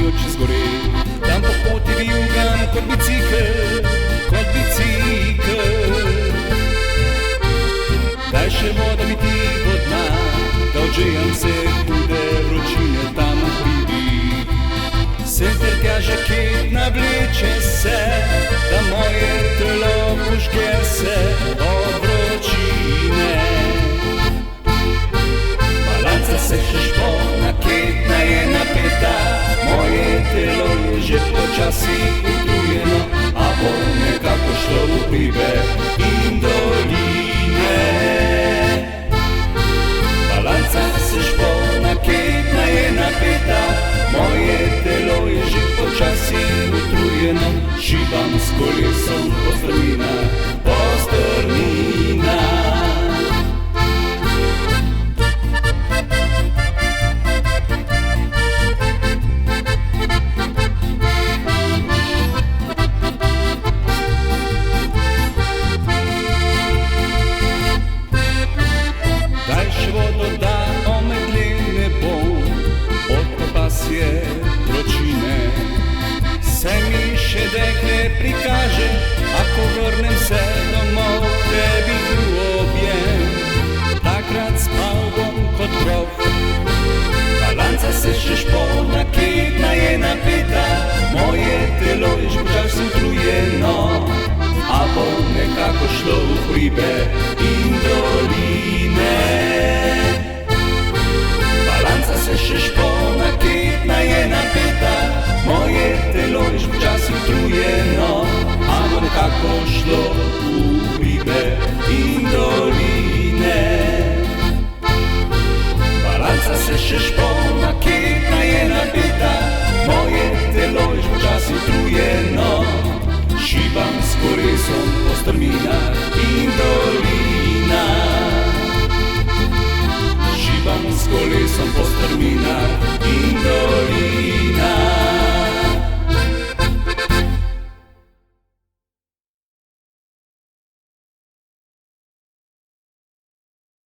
oči zgore. Tam po poti vijugam kot bicikel, kot bicikel. Daj še voda mi ti vodna, da odžejam se hude vročine tam v hribi. Sem ter tja žaket navleče se, da moje telo požge se od vročine. Balanca se še špona, ketna je napeta, moje telo je že počasi utrujeno, a bo nekako šlo v hribe in doline. Balanca se špona, ketna je napeta, moje telo je že počasi utrujeno, šibam s kolesom po strminah, po strminah. Daj še vodo, da omedlen ne bom od popasje vročine. Se mi še dekle prikaže, ako vrnem se domov, tebi grobjem. Takrat spal bom kot grof. Balanca se še špona, ketna je napeta, moje telo je že počasi utrujeno, a bo nekako šlo v hribe in doline. Balanca se še špona, ketna je napeta, moje telo je že počasi utrujeno, a bo nekako šlo v hribe in doline. Balanca se še špona, ketna je napeta, moje telo je že počasi utrujeno, šibam s kolesom po strminah.